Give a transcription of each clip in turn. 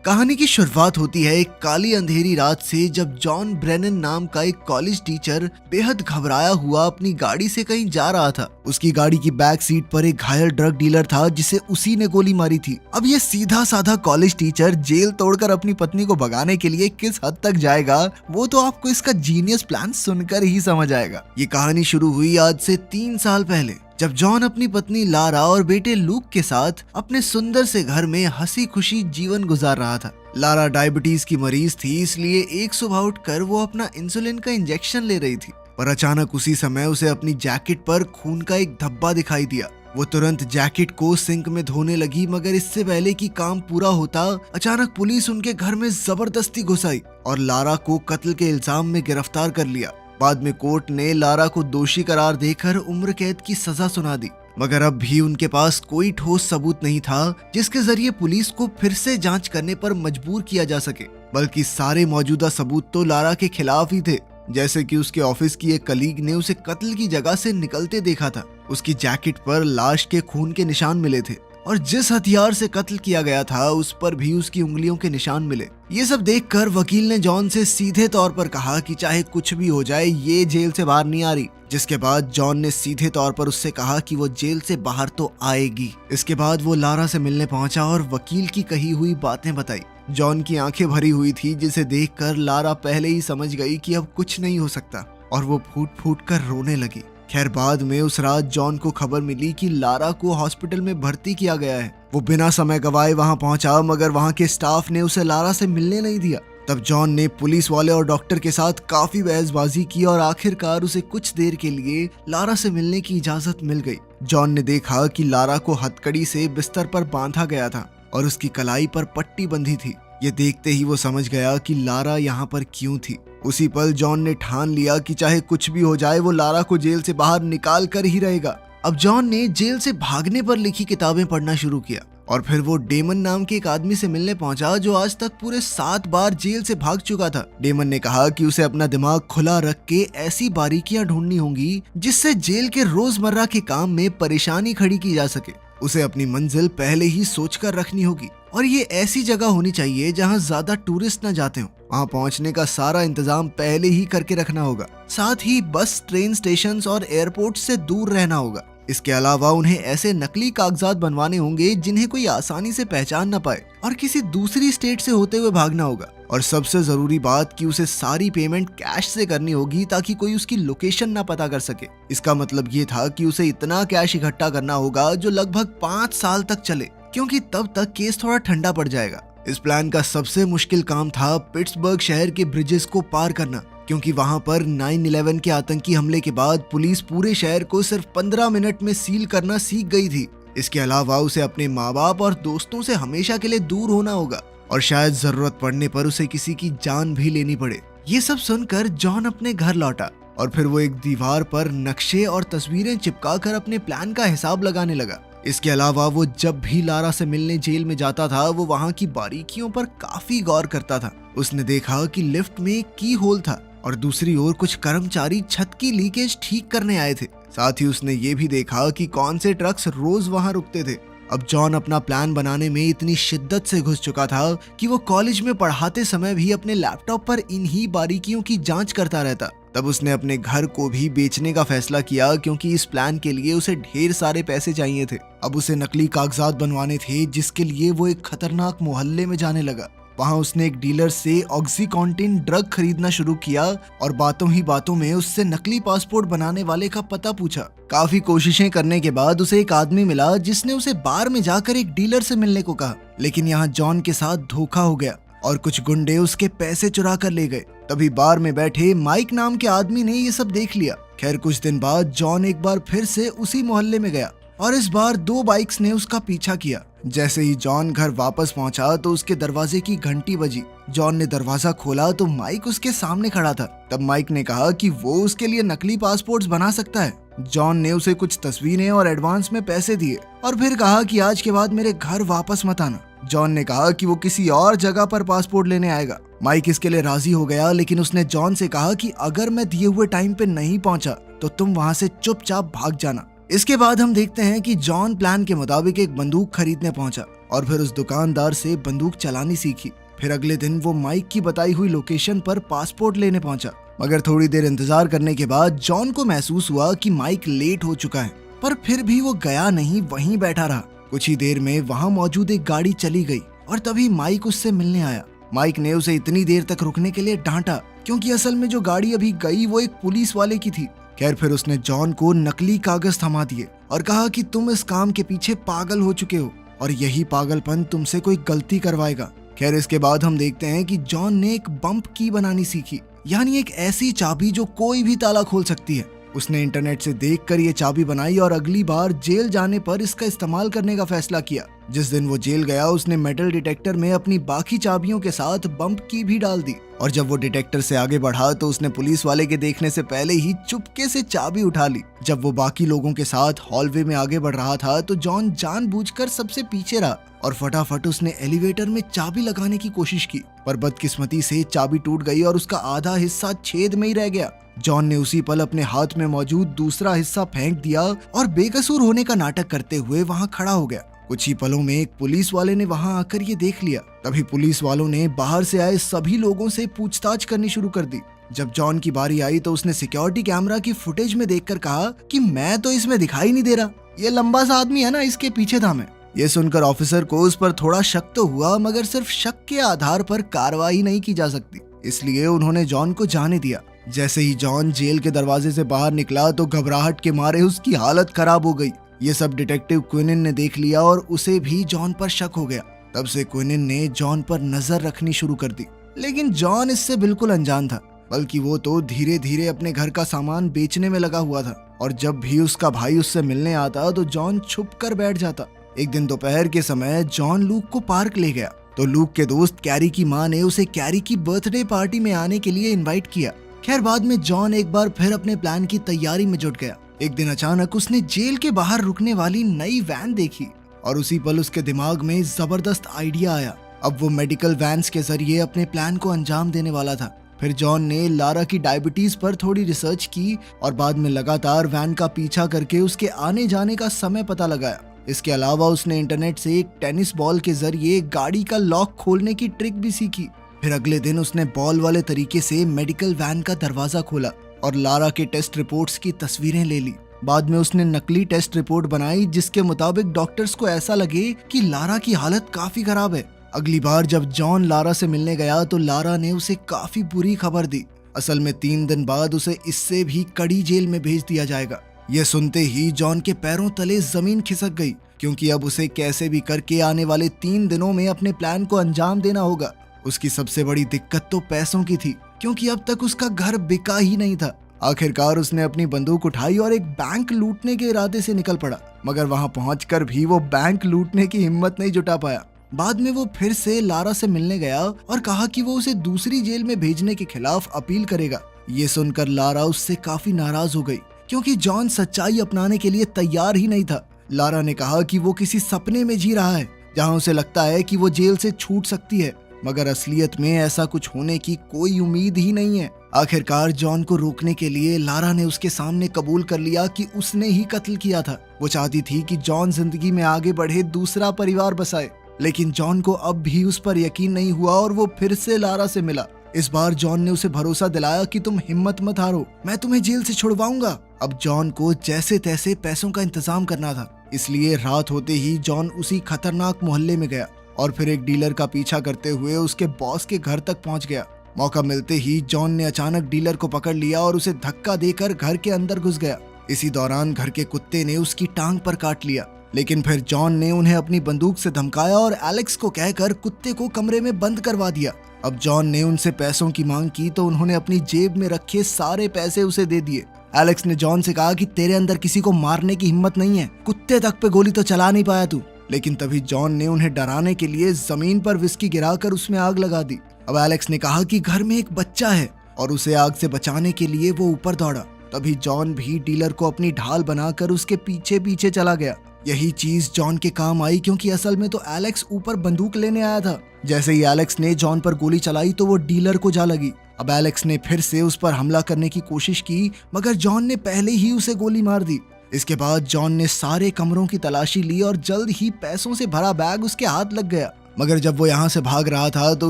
कहानी की शुरुआत होती है एक काली अंधेरी रात से, जब जॉन ब्रेनन नाम का एक कॉलेज टीचर बेहद घबराया हुआ अपनी गाड़ी से कहीं जा रहा था। उसकी गाड़ी की बैक सीट पर एक घायल ड्रग डीलर था जिसे उसी ने गोली मारी थी। अब ये सीधा साधा कॉलेज टीचर जेल तोड़कर अपनी पत्नी को भगाने के लिए किस हद तक जाएगा, वो तो आपको इसका जीनियस प्लान सुनकर ही समझ आएगा। ये कहानी शुरू हुई आज से 3 साल पहले, जब जॉन अपनी पत्नी लारा और बेटे लूक के साथ अपने सुंदर से घर में हंसी खुशी जीवन गुजार रहा था। लारा डायबिटीज की मरीज थी, इसलिए एक सुबह उठकर वो अपना इंसुलिन का इंजेक्शन ले रही थी, पर अचानक उसी समय उसे अपनी जैकेट पर खून का एक धब्बा दिखाई दिया। वो तुरंत जैकेट को सिंक में धोने लगी, मगर इससे पहले कि काम पूरा होता, अचानक पुलिस उनके घर में जबरदस्ती घुस आई और लारा को कत्ल के इल्जाम में गिरफ्तार कर लिया। बाद में कोर्ट ने लारा को दोषी करार देकर उम्र कैद की सजा सुना दी, मगर अब भी उनके पास कोई ठोस सबूत नहीं था जिसके जरिए पुलिस को फिर से जांच करने पर मजबूर किया जा सके। बल्कि सारे मौजूदा सबूत तो लारा के खिलाफ ही थे, जैसे कि उसके ऑफिस की एक कलीग ने उसे कत्ल की जगह से निकलते देखा था। उसकी जैकेट पर लाश के खून के निशान मिले थे और जिस हथियार से कत्ल किया गया था उस पर भी उसकी उंगलियों के निशान मिले। ये सब देखकर वकील ने जॉन से सीधे तौर पर कहा कि चाहे कुछ भी हो जाए, ये जेल से बाहर नहीं आ रही। जिसके बाद जॉन ने सीधे तौर पर उससे कहा कि वो जेल से बाहर तो आएगी। इसके बाद वो लारा से मिलने पहुंचा और वकील की कही हुई बातें बताई। जॉन की आंखें भरी हुई थी, जिसे देखकर लारा पहले ही समझ गई कि अब कुछ नहीं हो सकता और वो फूट फूट कर रोने लगी। खैर, बाद में उस रात जॉन को खबर मिली कि लारा को हॉस्पिटल में भर्ती किया गया है। वो बिना समय गवाए वहां पहुंचा, मगर वहां के स्टाफ ने उसे लारा से मिलने नहीं दिया। तब जॉन ने पुलिस वाले और डॉक्टर के साथ काफी बहसबाजी की और आखिरकार उसे कुछ देर के लिए लारा से मिलने की इजाजत मिल गई। जॉन ने देखा कि लारा को हथकड़ी से बिस्तर पर बांधा गया था और उसकी कलाई पर पट्टी बंधी थी। ये देखते ही वो समझ गया कि लारा यहाँ पर क्यों थी। उसी पल जॉन ने ठान लिया कि चाहे कुछ भी हो जाए, वो लारा को जेल से बाहर निकाल कर ही रहेगा। अब जॉन ने जेल से भागने पर लिखी किताबें पढ़ना शुरू किया और फिर वो डेमन नाम के एक आदमी से मिलने पहुंचा जो आज तक पूरे 7 बार जेल से भाग चुका था। डेमन ने कहा कि उसे अपना दिमाग खुला रख के ऐसी बारीकियां ढूंढनी होंगी जिससे जेल के रोजमर्रा के काम में परेशानी खड़ी की जा सके। उसे अपनी मंजिल पहले ही सोचकर रखनी होगी और ये ऐसी जगह होनी चाहिए जहां ज्यादा टूरिस्ट न जाते हो। वहां पहुंचने का सारा इंतजाम पहले ही करके रखना होगा। साथ ही बस, ट्रेन स्टेशन और एयरपोर्ट से दूर रहना होगा। इसके अलावा उन्हें ऐसे नकली कागजात बनवाने होंगे जिन्हें कोई आसानी से पहचान न पाए और किसी दूसरी स्टेट से होते हुए भागना होगा। और सबसे जरूरी बात कि उसे सारी पेमेंट कैश से करनी होगी ताकि कोई उसकी लोकेशन ना पता कर सके। इसका मतलब ये था कि उसे इतना कैश इकट्ठा करना होगा जो लगभग 5 साल तक चले, क्योंकि तब तक केस थोड़ा ठंडा पड़ जाएगा। इस प्लान का सबसे मुश्किल काम था पिट्सबर्ग शहर के ब्रिजेस को पार करना, क्योंकि वहां पर 9/11 के आतंकी हमले के बाद पुलिस पूरे शहर को सिर्फ 15 मिनट में सील करना सीख गई थी। इसके अलावा उसे अपने माँ बाप और दोस्तों से हमेशा के लिए दूर होना होगा और शायद जरूरत पड़ने पर उसे किसी की जान भी लेनी पड़े। ये सब सुनकर जॉन अपने घर लौटा और फिर वो एक दीवार पर नक्शे और तस्वीरें चिपका कर अपने प्लान का हिसाब लगाने लगा। इसके अलावा वो जब भी लारा से मिलने जेल में जाता था, वो वहाँ की बारीकियों पर काफी गौर करता था। उसने देखा कि लिफ्ट में एक की होल था और दूसरी ओर कुछ कर्मचारी छत की लीकेज ठीक करने आए थे। साथ ही उसने ये भी देखा कि कौन से ट्रक्स रोज वहां रुकते थे। अब जॉन अपना प्लान बनाने में इतनी शिद्दत से घुस चुका था कि वो कॉलेज में पढ़ाते समय भी अपने लैपटॉप पर इन्हीं बारीकियों की जांच करता रहता। तब उसने अपने घर को भी बेचने का फैसला किया, क्योंकि इस प्लान के लिए उसे ढेर सारे पैसे चाहिए थे। अब उसे नकली कागजात बनवाने थे, जिसके लिए वो एक खतरनाक मोहल्ले में जाने लगा। वहां उसने एक डीलर से ऑक्सीकॉन्टिन ड्रग खरीदना शुरू किया और बातों ही बातों में उससे नकली पासपोर्ट बनाने वाले का पता पूछा। काफी कोशिशें करने के बाद उसे एक आदमी मिला जिसने उसे बार में जाकर एक डीलर से मिलने को कहा, लेकिन यहाँ जॉन के साथ धोखा हो गया और कुछ गुंडे उसके पैसे चुरा कर ले गए। तभी बार में बैठे माइक नाम के आदमी ने ये सब देख लिया। खैर, कुछ दिन बाद जॉन एक बार फिर से उसी मोहल्ले में गया और इस बार 2 बाइक्स ने उसका पीछा किया। जैसे ही जॉन घर वापस पहुंचा तो उसके दरवाजे की घंटी बजी। जॉन ने दरवाजा खोला तो माइक उसके सामने खड़ा था। तब माइक ने कहा कि वो उसके लिए नकली पासपोर्ट्स बना सकता है। जॉन ने उसे कुछ तस्वीरें और एडवांस में पैसे दिए और फिर कहा कि आज के बाद मेरे घर वापस मत आना। जॉन ने कहा कि वो किसी और जगह पर पासपोर्ट लेने आएगा। माइक इसके लिए राजी हो गया, लेकिन उसने जॉन से कहा कि अगर मैं दिए हुए टाइम पे नहीं पहुंचा तो तुम वहां से चुपचाप भाग जाना। इसके बाद हम देखते हैं कि जॉन प्लान के मुताबिक एक बंदूक खरीदने पहुंचा और फिर उस दुकानदार से बंदूक चलानी सीखी। फिर अगले दिन वो माइक की बताई हुई लोकेशन पर पासपोर्ट लेने पहुंचा। मगर थोड़ी देर इंतजार करने के बाद जॉन को महसूस हुआ कि माइक लेट हो चुका है, पर फिर भी वो गया नहीं, वहीं बैठा रहा। कुछ ही देर में वहां मौजूद एक गाड़ी चली गई और तभी माइक उससे मिलने आया। माइक ने उसे इतनी देर तक रुकने के लिए डांटा क्योंकि असल में जो गाड़ी अभी गई वो एक पुलिस वाले की थी। खैर फिर उसने जॉन को नकली कागज थमा दिए और कहा कि तुम इस काम के पीछे पागल हो चुके हो और यही पागलपन तुमसे कोई गलती करवाएगा। खैर इसके बाद हम देखते हैं कि जॉन ने एक बम्प की बनानी सीखी, यानी एक ऐसी चाबी जो कोई भी ताला खोल सकती है। उसने इंटरनेट से देखकर ये चाबी बनाई और अगली बार जेल जाने पर इसका इस्तेमाल करने का फैसला किया। जिस दिन वो जेल गया उसने मेटल डिटेक्टर में अपनी बाकी चाबियों के साथ बम्प की भी डाल दी और जब वो डिटेक्टर से आगे बढ़ा तो उसने पुलिस वाले के देखने से पहले ही चुपके से चाबी उठा ली। जब वो बाकी लोगों के साथ हॉलवे में आगे बढ़ रहा था तो जॉन जानबूझकर सबसे पीछे रहा और फटाफट उसने एलिवेटर में चाबी लगाने की कोशिश की, पर बदकिस्मती से चाबी टूट गई और उसका आधा हिस्सा छेद में ही रह गया। जॉन ने उसी पल अपने हाथ में मौजूद दूसरा हिस्सा फेंक दिया और बेकसूर होने का नाटक करते हुए वहां खड़ा हो गया। कुछ ही पलों में एक पुलिस वाले ने वहां आकर ये देख लिया। तभी पुलिस वालों ने बाहर से आए सभी लोगों से पूछताछ करनी शुरू कर दी। जब जॉन की बारी आई तो उसने सिक्योरिटी कैमरा की फुटेज में देखकर कहा कि मैं तो इसमें दिखाई नहीं दे रहा, ये लंबा सा आदमी है ना, इसके पीछे था मैं। ये सुनकर ऑफिसर को उस पर थोड़ा शक तो हुआ, मगर सिर्फ शक के आधार पर कार्रवाई नहीं की जा सकती, इसलिए उन्होंने जॉन को जाने दिया। जैसे ही जॉन जेल के दरवाजे से बाहर निकला तो घबराहट के मारे उसकी हालत खराब हो गई। ये सब डिटेक्टिव क्विनिन ने देख लिया और उसे भी जॉन पर शक हो गया। तब से क्विनिन ने जॉन पर नजर रखनी शुरू कर दी, लेकिन जॉन इससे बिल्कुल अनजान था, बल्कि वो तो धीरे धीरे अपने घर का सामान बेचने में लगा हुआ था और जब भी उसका भाई उससे मिलने आता तो जॉन छुप कर बैठ जाता। एक दिन दोपहर के समय जॉन लूक को पार्क ले गया तो लूक के दोस्त कैरी की माँ ने उसे कैरी की बर्थडे पार्टी में आने के लिए इनवाइट किया। खैर बाद में जॉन एक बार फिर अपने प्लान की तैयारी में जुट गया। एक दिन अचानक उसने जेल के बाहर रुकने वाली नई वैन देखी और उसी पल उसके दिमाग में जबरदस्त आइडिया आया। अब वो मेडिकल वैन्स के जरिए अपने प्लान को अंजाम देने वाला था। फिर जॉन ने लारा की डायबिटीज पर थोड़ी रिसर्च की और बाद में लगातार वैन का पीछा करके उसके आने जाने का समय पता लगाया। इसके अलावा उसने इंटरनेट से एक टेनिस बॉल के जरिए गाड़ी का लॉक खोलने की ट्रिक भी सीखी। फिर अगले दिन उसने बॉल वाले तरीके से मेडिकल वैन का दरवाजा खोला और लारा के टेस्ट रिपोर्ट्स की तस्वीरें ले ली। बाद में उसने नकली टेस्ट रिपोर्ट बनाई जिसके मुताबिक डॉक्टर्स को ऐसा लगे कि लारा की हालत काफी खराब है। अगली बार जब जॉन लारा से मिलने गया तो लारा ने उसे काफी बुरी खबर दी। असल में 3 दिन बाद उसे इससे भी कड़ी जेल में भेज दिया जाएगा। यह सुनते ही जॉन के पैरों तले जमीन खिसक गई, क्योंकि अब उसे कैसे भी करके आने वाले 3 दिनों में अपने प्लान को अंजाम देना होगा। उसकी सबसे बड़ी दिक्कत तो पैसों की थी, क्योंकि अब तक उसका घर बिका ही नहीं था। आखिरकार उसने अपनी बंदूक उठाई और एक बैंक लूटने के इरादे से निकल पड़ा, मगर वहां पहुंचकर भी वो बैंक लूटने की हिम्मत नहीं जुटा पाया। बाद में वो फिर से लारा से मिलने गया और कहा कि वो उसे दूसरी जेल में भेजने के खिलाफ अपील करेगा। ये सुनकर लारा उससे काफी नाराज हो गई, क्योंकि जॉन सच्चाई अपनाने के लिए तैयार ही नहीं था। लारा ने कहा कि वो किसी सपने में जी रहा है जहां उसे लगता है कि वो जेल से छूट सकती है, मगर असलियत में ऐसा कुछ होने की कोई उम्मीद ही नहीं है। आखिरकार जॉन को रोकने के लिए लारा ने उसके सामने कबूल कर लिया कि उसने ही कत्ल किया था। वो चाहती थी कि जॉन जिंदगी में आगे बढ़े, दूसरा परिवार बसाए, लेकिन जॉन को अब भी उस पर यकीन नहीं हुआ और वो फिर से लारा से मिला। इस बार जॉन ने उसे भरोसा दिलाया कि तुम हिम्मत मत हारो, मैं तुम्हें जेल से छुड़वाऊंगा। अब जॉन को जैसे तैसे पैसों का इंतजाम करना था, इसलिए रात होते ही जॉन उसी खतरनाक मोहल्ले में गया और फिर एक डीलर का पीछा करते हुए उसके बॉस के घर तक पहुंच गया। मौका मिलते ही जॉन ने अचानक डीलर को पकड़ लिया और उसे धक्का देकर घर के अंदर घुस गया। इसी दौरान घर के कुत्ते ने उसकी टांग पर काट लिया, लेकिन फिर जॉन ने उन्हें अपनी बंदूक से धमकाया और एलेक्स को कहकर कुत्ते को कमरे में बंद करवा दिया। अब जॉन ने उनसे पैसों की मांग की तो उन्होंने अपनी जेब में रखे सारे पैसे उसे दे दिए। एलेक्स ने जॉन से कहा कि तेरे अंदर किसी को मारने की हिम्मत नहीं है, कुत्ते तक पे गोली तो चला नहीं पाया तू। लेकिन तभी जॉन ने उन्हें डराने के लिए जमीन पर विस्की गिराकर उसमें आग लगा दी। अब एलेक्स ने कहा कि घर में एक बच्चा है और उसे आग से बचाने के लिए वो ऊपर दौड़ा। तभी जॉन भी डीलर को अपनी ढाल बनाकर उसके पीछे पीछे चला गया। यही चीज जॉन के काम आई, क्योंकि असल में तो एलेक्स ऊपर बंदूक लेने आया था। जैसे ही एलेक्स ने जॉन पर गोली चलाई तो वो डीलर को जा लगी। अब एलेक्स ने फिर से उस पर हमला करने की कोशिश की, मगर जॉन ने पहले ही उसे गोली मार दी। इसके बाद जॉन ने सारे कमरों की तलाशी ली और जल्द ही पैसों से भरा बैग उसके हाथ लग गया। मगर जब वो यहाँ से भाग रहा था तो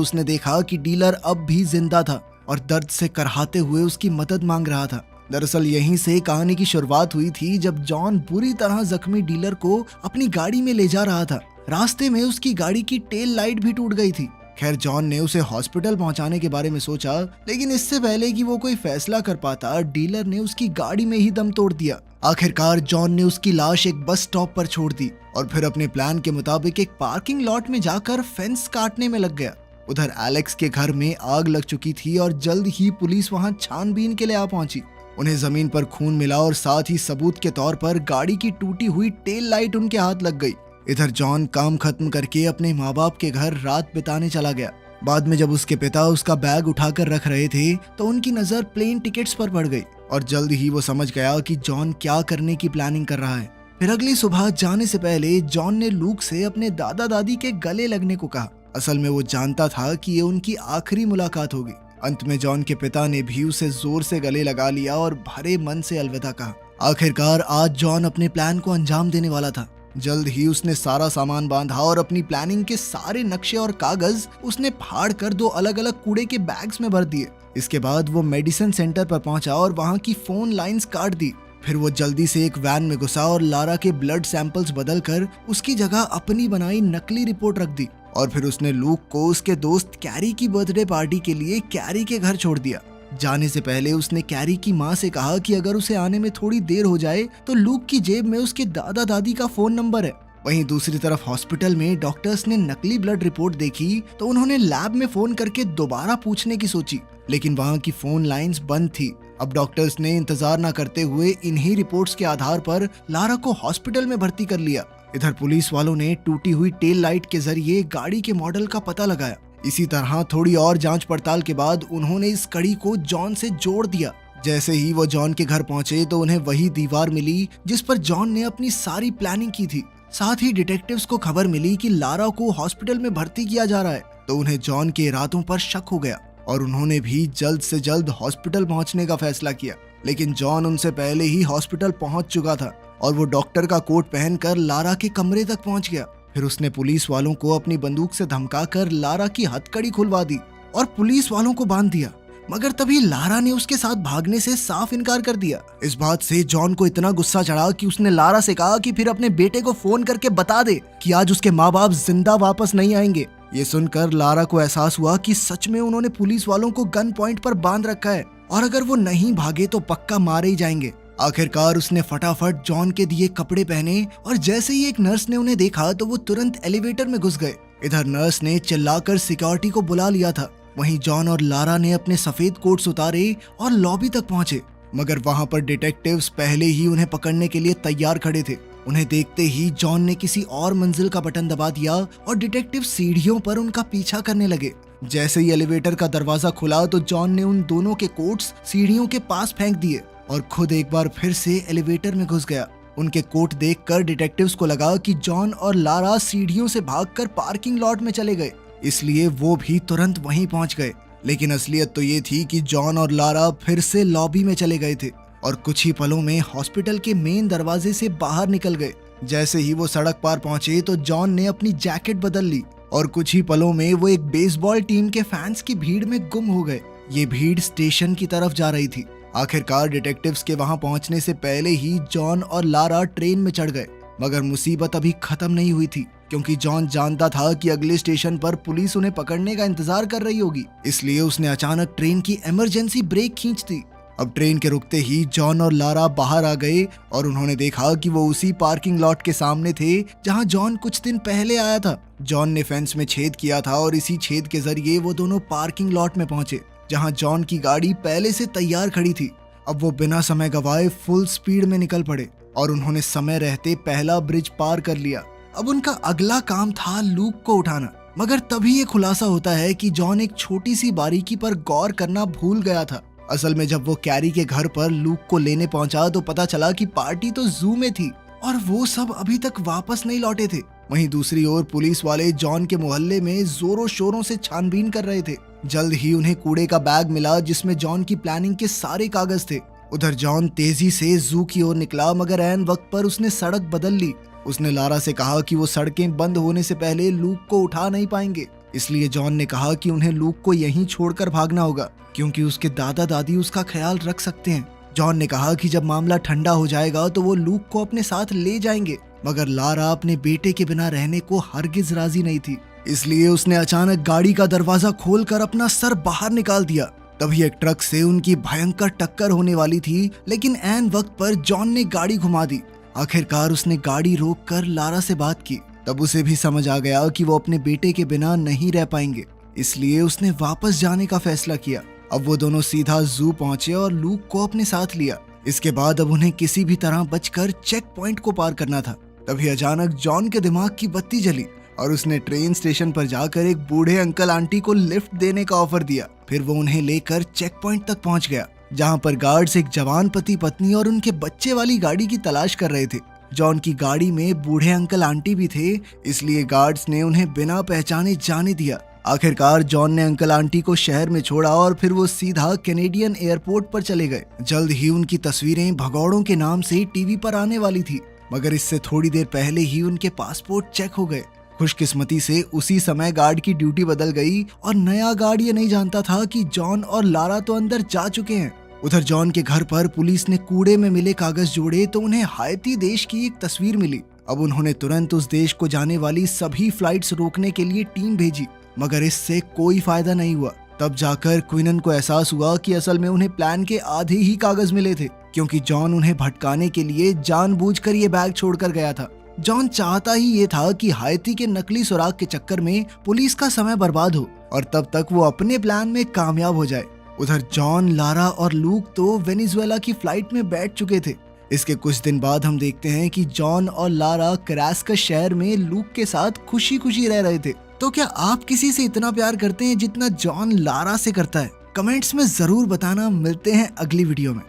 उसने देखा कि डीलर अब भी जिंदा था और दर्द से करहाते हुए उसकी मदद मांग रहा था। दरअसल यहीं से कहानी की शुरुआत हुई थी, जब जॉन बुरी तरह जख्मी डीलर को अपनी गाड़ी में ले जा रहा था। रास्ते में उसकी गाड़ी की टेल लाइट भी टूट गई थी। खैर, जॉन ने उसे हॉस्पिटल पहुंचाने के बारे में सोचा, लेकिन इससे पहले कि वो कोई फैसला कर पाता, डीलर ने उसकी गाड़ी में ही दम तोड़ दिया। आखिरकार जॉन ने उसकी लाश एक बस स्टॉप पर छोड़ दी और फिर अपने प्लान के मुताबिक एक पार्किंग लॉट में जाकर फेंस काटने में लग गया। उधर एलेक्स के घर में आग लग चुकी थी और जल्द ही पुलिस वहां छानबीन के लिए आ पहुंची। उन्हें जमीन पर खून मिला और साथ ही सबूत के तौर पर गाड़ी की टूटी हुई टेल लाइट उनके हाथ लग गई। इधर जॉन काम खत्म करके अपने माँ बाप के घर रात बिताने चला गया। बाद में जब उसके पिता उसका बैग उठाकर रख रहे थे तो उनकी नजर प्लेन टिकट्स पर पड़ गई और जल्द ही वो समझ गया कि जॉन क्या करने की प्लानिंग कर रहा है। फिर अगली सुबह जाने से पहले जॉन ने लूक से अपने दादा दादी के गले लगने को कहा। असल में वो जानता था कि ये उनकी आखिरी मुलाकात होगी। अंत में जॉन के पिता ने भी उसे जोर से गले लगा लिया और भरे मन से अलविदा कहा। आखिरकार आज जॉन अपने प्लान को अंजाम देने वाला था। जल्द ही उसने सारा सामान बांधा और अपनी प्लानिंग के सारे नक्शे और कागज उसने फाड़ कर 2 अलग अलग कूड़े के बैग्स में भर दिए। इसके बाद वो मेडिसिन सेंटर पर पहुंचा और वहां की फोन लाइंस काट दी। फिर वो जल्दी से एक वैन में घुसा और लारा के ब्लड सैंपल्स बदल कर उसकी जगह अपनी बनाई नकली रिपोर्ट रख दी और फिर उसने लूक को उसके दोस्त कैरी की बर्थडे पार्टी के लिए कैरी के घर छोड़ दिया। जाने से पहले उसने कैरी की माँ से कहा कि अगर उसे आने में थोड़ी देर हो जाए तो लूक की जेब में उसके दादा दादी का फोन नंबर है। वहीं दूसरी तरफ हॉस्पिटल में डॉक्टर्स ने नकली ब्लड रिपोर्ट देखी तो उन्होंने लैब में फोन करके दोबारा पूछने की सोची, लेकिन वहां की फोन लाइंस बंद थी। अब डॉक्टर्स ने इंतजार न करते हुए इन्हीं रिपोर्ट्स के आधार पर लारा को हॉस्पिटल में भर्ती कर लिया। इधर पुलिस वालों ने टूटी हुई टेल लाइट के जरिए गाड़ी के मॉडल का पता लगाया। इसी तरह थोड़ी और जांच पड़ताल के बाद उन्होंने इस कड़ी को जॉन से जोड़ दिया। जैसे ही वो जॉन के घर पहुंचे तो उन्हें वही दीवार मिली जिस पर जॉन ने अपनी सारी प्लानिंग की थी। साथ ही डिटेक्टिव्स को खबर मिली कि लारा को हॉस्पिटल में भर्ती किया जा रहा है, तो उन्हें जॉन के इरादों पर शक हो गया और उन्होंने भी जल्द से जल्द हॉस्पिटल पहुंचने का फैसला किया। लेकिन जॉन उनसे पहले ही हॉस्पिटल पहुंच चुका था और वो डॉक्टर का कोट पहनकर लारा के कमरे तक पहुंच गया। फिर उसने पुलिस वालों को अपनी बंदूक से धमकाकर लारा की हथकड़ी खुलवा दी और पुलिस वालों को बांध दिया। मगर तभी लारा ने उसके साथ भागने से साफ इनकार कर दिया। इस बात से जॉन को इतना गुस्सा चढ़ा कि उसने लारा से कहा कि फिर अपने बेटे को फोन करके बता दे कि आज उसके माँ बाप जिंदा वापस नहीं आएंगे। ये सुनकर लारा को एहसास हुआ कि सच में उन्होंने पुलिस वालों को गन पॉइंट पर बांध रखा है और अगर वो नहीं भागे तो पक्का मारे ही जाएंगे। आखिरकार उसने फटाफट जॉन के दिए कपड़े पहने और जैसे ही एक नर्स ने उन्हें देखा तो वो तुरंत एलिवेटर में घुस गए। इधर नर्स ने चिल्लाकर सिक्योरिटी को बुला लिया था। वहीं जॉन और लारा ने अपने सफेद कोट्स उतारे और लॉबी तक पहुंचे, मगर वहां पर डिटेक्टिव्स पहले ही उन्हें पकड़ने के लिए तैयार खड़े थे। उन्हें देखते ही जॉन ने किसी और मंजिल का बटन दबा दिया और डिटेक्टिव सीढ़ियों पर उनका पीछा करने लगे। जैसे ही एलिवेटर का दरवाजा खुला तो जॉन ने उन दोनों के कोट्स सीढ़ियों के पास फेंक दिए और खुद एक बार फिर से एलिवेटर में घुस गया। उनके कोट देखकर डिटेक्टिव्स को लगा कि जॉन और लारा सीढ़ियों से भागकर पार्किंग लॉट में चले गए, इसलिए वो भी तुरंत वहीं पहुंच गए। लेकिन असलियत तो ये थी कि जॉन और लारा फिर से लॉबी में चले गए थे और कुछ ही पलों में हॉस्पिटल के मेन दरवाजे से बाहर निकल गए। जैसे ही वो सड़क पार पहुंचे तो जॉन ने अपनी जैकेट बदल ली और कुछ ही पलों में वो एक बेसबॉल टीम के फैंस की भीड़ में गुम हो गए। ये भीड़ स्टेशन की तरफ जा रही थी। आखिरकार डिटेक्टिव्स के वहां पहुंचने से पहले ही जॉन और लारा ट्रेन में चढ़ गए, मगर मुसीबत अभी खत्म नहीं हुई थी क्योंकि जॉन जानता था कि अगले स्टेशन पर पुलिस उन्हें पकड़ने का इंतजार कर रही होगी, इसलिए उसने अचानक ट्रेन की इमरजेंसी ब्रेक खींच दी। अब ट्रेन के रुकते ही जॉन और लारा बाहर आ गए और उन्होंने देखा कि वो उसी पार्किंग लॉट के सामने थे जहां जॉन कुछ दिन पहले आया था। जॉन ने फेंस में छेद किया था और इसी छेद के जरिए वो दोनों पार्किंग लॉट में पहुंचे जहां जॉन की गाड़ी पहले से तैयार खड़ी थी। अब वो बिना समय गवाए फुल स्पीड में निकल पड़े और उन्होंने समय रहते पहला ब्रिज पार कर लिया। अब उनका अगला काम था लूक को उठाना, मगर तभी ये खुलासा होता है कि जॉन एक छोटी सी बारीकी पर गौर करना भूल गया था। असल में जब वो कैरी के घर पर लूक को लेने पहुंचा तो पता चला कि पार्टी तो जू में थी और वो सब अभी तक वापस नहीं लौटे थे। वहीं दूसरी ओर पुलिस वाले जॉन के मोहल्ले में जोरों शोरों से छानबीन कर रहे थे। जल्द ही उन्हें कूड़े का बैग मिला जिसमें जॉन की प्लानिंग के सारे कागज थे। उधर जॉन तेजी से जू की ओर निकला, मगर ऐन वक्त पर उसने सड़क बदल ली। उसने लारा से कहा कि वो सड़कें बंद होने से पहले लूक को उठा नहीं पाएंगे, इसलिए जॉन ने कहा कि उन्हें लूक को यहीं छोड़कर भागना होगा, क्योंकि उसके दादा दादी उसका ख्याल रख सकते हैं। जॉन ने कहा कि जब मामला ठंडा हो जाएगा तो वो लूक को अपने साथ ले जाएंगे, मगर लारा अपने बेटे के बिना रहने को हरगिज राजी नहीं थी। इसलिए उसने अचानक गाड़ी का दरवाजा खोलकर अपना सर बाहर निकाल दिया। तभी एक ट्रक से उनकी भयंकर टक्कर होने वाली थी, लेकिन ऐन वक्त पर जॉन ने गाड़ी घुमा दी। आखिरकार उसने गाड़ी रोककर लारा से बात की। तब उसे भी समझ आ गया कि वो अपने बेटे के बिना नहीं रह पाएंगे, इसलिए उसने वापस जाने का फैसला किया। अब वो दोनों सीधा जू पहुंचे और लूक को अपने साथ लिया। इसके बाद अब उन्हें किसी भी तरह बचकर चेक पॉइंट को पार करना था। तभी अचानक जॉन के दिमाग की बत्ती जली और उसने ट्रेन स्टेशन पर जाकर एक बूढ़े अंकल आंटी को लिफ्ट देने का ऑफर दिया। फिर वो उन्हें लेकर चेक पॉइंट तक पहुंच गया, जहां पर गार्ड्स एक जवान पति पत्नी और उनके बच्चे वाली गाड़ी की तलाश कर रहे थे। जॉन की गाड़ी में बूढ़े अंकल आंटी भी थे, इसलिए गार्ड्स ने उन्हें बिना पहचाने जाने दिया। आखिरकार जॉन ने अंकल आंटी को शहर में छोड़ा और फिर वो सीधा कैनेडियन एयरपोर्ट पर चले गए। जल्द ही उनकी तस्वीरें भगौड़ों के नाम से टीवी पर आने वाली थी, मगर इससे थोड़ी देर पहले ही उनके पासपोर्ट चेक हो गए। खुशकिस्मती से उसी समय गार्ड की ड्यूटी बदल गई और नया गार्ड ये नहीं जानता था कि जॉन और लारा तो अंदर जा चुके हैं। उधर जॉन के घर पर पुलिस ने कूड़े में मिले कागज जोड़े तो उन्हें हाइती देश की एक तस्वीर मिली। अब उन्होंने तुरंत उस देश को जाने वाली सभी फ्लाइट्स रोकने के लिए टीम भेजी, मगर इससे कोई फायदा नहीं हुआ। तब जाकर क्विनन को एहसास हुआ कि असल में उन्हें प्लान के आधे ही कागज मिले थे, क्योंकि जॉन उन्हें भटकाने के लिए जानबूझकर ये बैग छोड़कर गया था। जॉन चाहता ही ये था कि हाइती के नकली सुराग के चक्कर में पुलिस का समय बर्बाद हो और तब तक वो अपने प्लान में कामयाब हो जाए। उधर जॉन, लारा और लूक तो वेनेजुएला की फ्लाइट में बैठ चुके थे। इसके कुछ दिन बाद हम देखते हैं कि जॉन और लारा करास्कस शहर में लूक के साथ खुशी खुशी रह रहे थे। तो क्या आप किसी से इतना प्यार करते हैं जितना जॉन लारा से करता है? कमेंट्स में जरूर बताना। मिलते हैं अगली वीडियो में।